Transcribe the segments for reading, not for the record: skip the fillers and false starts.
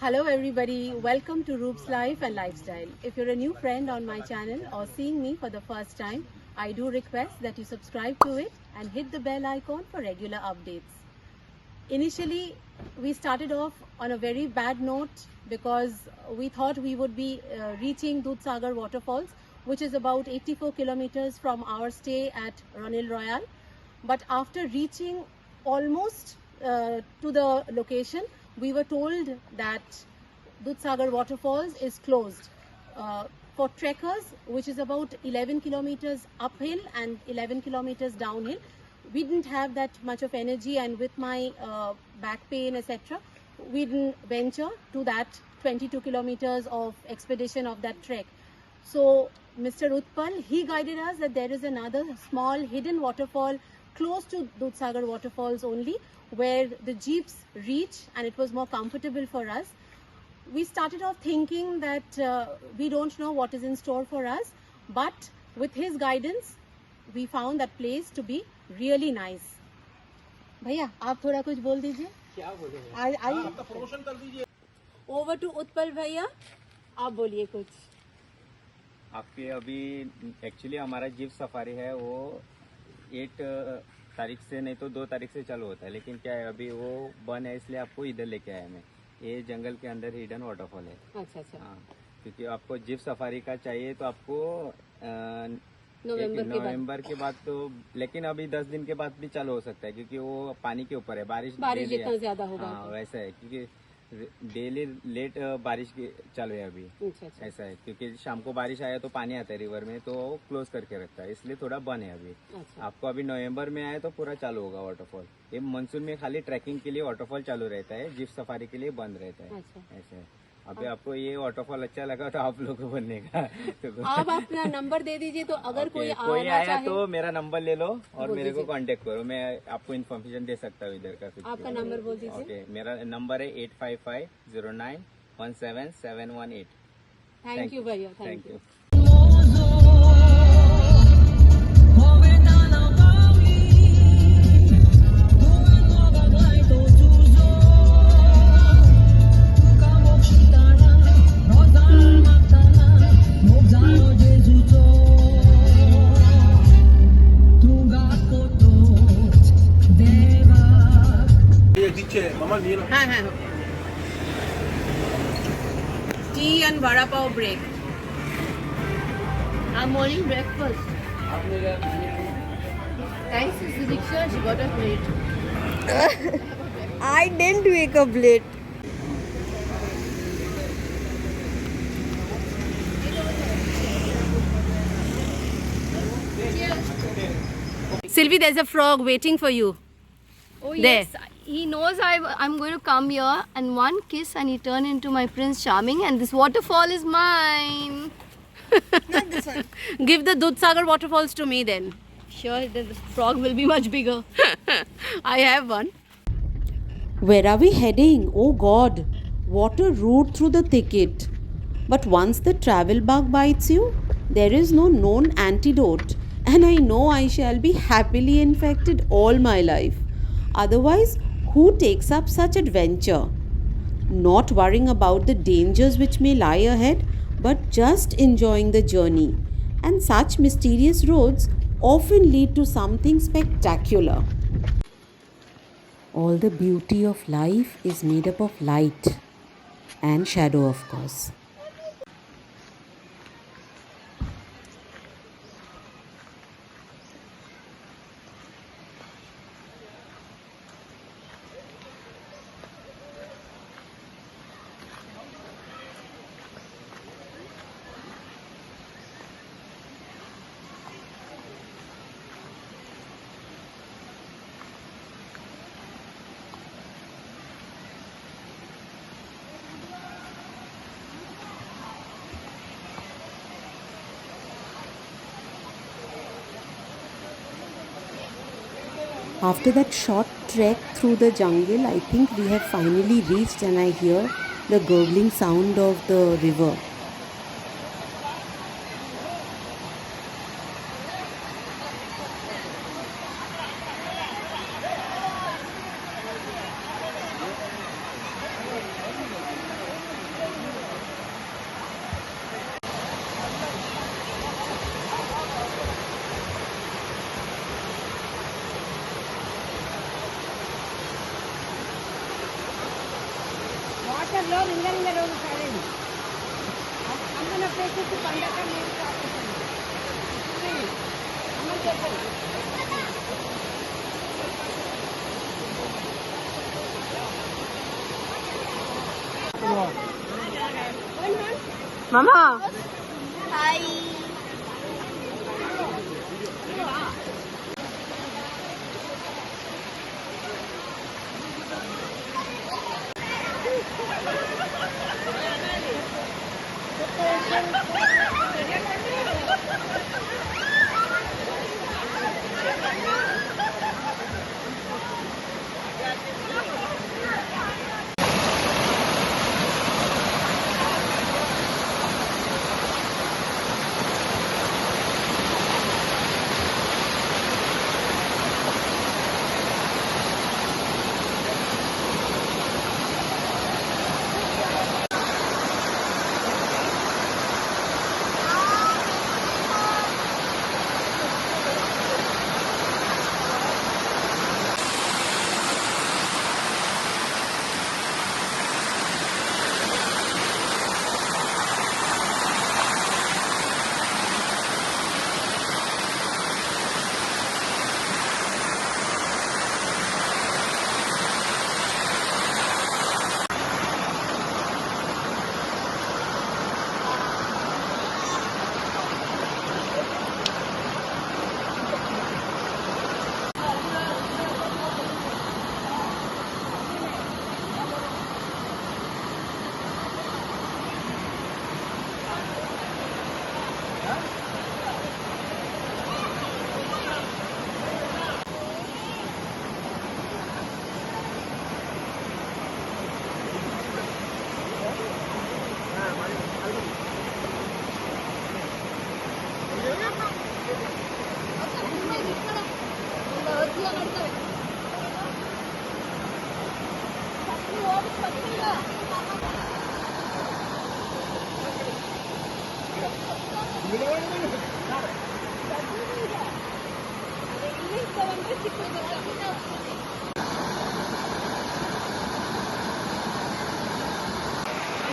Hello everybody, welcome to Roop's Life and Lifestyle. If you're a new friend on my channel or seeing me for the first time, I do request that you subscribe to it and hit the bell icon for regular updates. Initially, we started off on a very bad note because we thought we would be reaching Dudhsagar Waterfalls, which is about 84 kilometers from our stay at Ranil Royal. But after reaching almost to the location, we were told that Dudhsagar Waterfalls is closed. For trekkers, which is about 11 kilometers uphill and 11 kilometers downhill, we didn't have that much of energy, and with my back pain, etc., we didn't venture to that 22 kilometers of expedition of that trek. So Mr. Utpal, he guided us that there is another small hidden waterfall close to Dudhsagar Waterfalls only, where the jeeps reach, and it was more comfortable for us. We started off thinking that we don't know what is in store for us, but with his guidance, we found that place to be really nice. भैया आप थोड़ा कुछ बोल दीजिए. क्या बोलेंगे? आपका promotion कर दीजिए. Over to उत्पल भैया, आप बोलिए कुछ. आपके अभी एक्चुअली हमारा जीप सफारी है वो 8 तारीख से नहीं तो 2 तारीख से चालू होता है, लेकिन क्या है अभी वो बंद है, इसलिए आपको इधर लेके आया मैं. ये जंगल के अंदर हिडन वाटरफॉल है. अच्छा. हाँ, क्योंकि आपको जीप सफारी का चाहिए तो आपको नवंबर के बाद तो, लेकिन अभी 10 दिन के बाद भी चालू हो सकता है क्योंकि वो पानी के ऊपर है. बारिश जितना ज्यादा होगा. हाँ, वैसा है क्योंकि डेली लेट बारिश चालू है अभी. अच्छा. ऐसा है क्योंकि शाम को बारिश आया तो पानी आता है रिवर में, तो क्लोज करके रखता है, इसलिए थोड़ा बंद है अभी. अच्छा. आपको अभी नवंबर में आए तो पूरा चालू होगा वाटरफॉल. ये मानसून में खाली ट्रैकिंग के लिए वाटरफॉल चालू रहता है, जीप सफारी के लिए बंद रहता है. अच्छा. ऐसा है. अभी आपको ये वाटरफॉल अच्छा लगा तो आप लोगों को बनने का तो आप अपना नंबर दे दीजिए, तो अगर कोई आया तो मेरा नंबर ले लो और मेरे को कांटेक्ट करो, मैं आपको इन्फॉर्मेशन दे सकता हूँ इधर का. आपका नंबर बोल दीजिए. ओके, मेरा नंबर है 8550917718. थैंक यू भैया. Thank you. हाँ. Tea and vada pav break. Our morning breakfast. Thanks to Sudiksha, she got a plate. I didn't wake up late. Sylvie, there's a frog waiting for you. Oh there. Yes, he knows I'm going to come here, and one kiss and he turned into my Prince Charming, and this waterfall is mine. Not this one. Give the Dudhsagar waterfalls to me then. Sure, the frog will be much bigger. I have one. Where are we heading? Oh God, what a route through the thicket. But once the travel bug bites you, there is no known antidote, and I know I shall be happily infected all my life. Otherwise, who takes up such adventure? Not worrying about the dangers which may lie ahead, but just enjoying the journey. And such mysterious roads often lead to something spectacular. All the beauty of life is made up of light and shadow, of course. After that short trek through the jungle, I think we have finally reached, and I hear the gurgling sound of the river. Mama. Hi.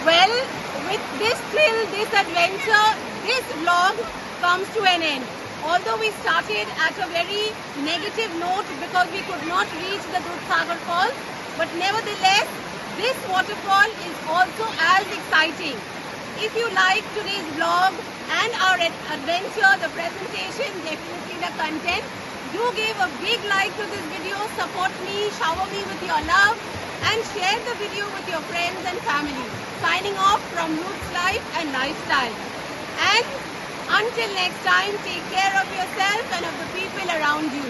Well, with this thrill, this adventure, this vlog comes to an end. Although we started at a very negative note because we could not reach the Dudhsagar Falls, but nevertheless, this waterfall is also as exciting. If you like today's vlog and our adventure, the presentation, definitely the content, do give a big like to this video, support me, shower me with your love, and share the video with your friends and family. Signing off from Roots Life and Lifestyle. And until next time, take care of yourself and of the people around you.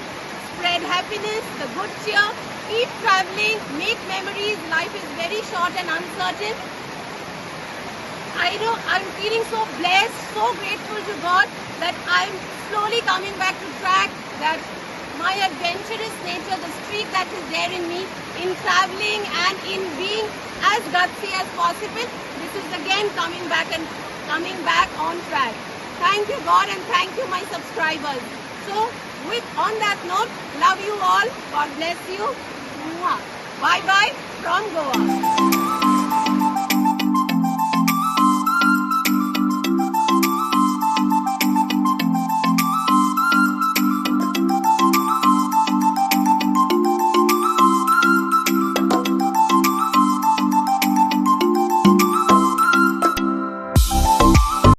Spread happiness, the good cheer, keep traveling, make memories. Life is very short and uncertain. I know I'm feeling so blessed, so grateful to God that I'm slowly coming back to track, that my adventurous nature, the streak that is there in me, in traveling and in being as gutsy as possible, this is again coming back on track. Thank you God and thank you my subscribers. So on that note, love you all. God bless you. Bye bye from Goa.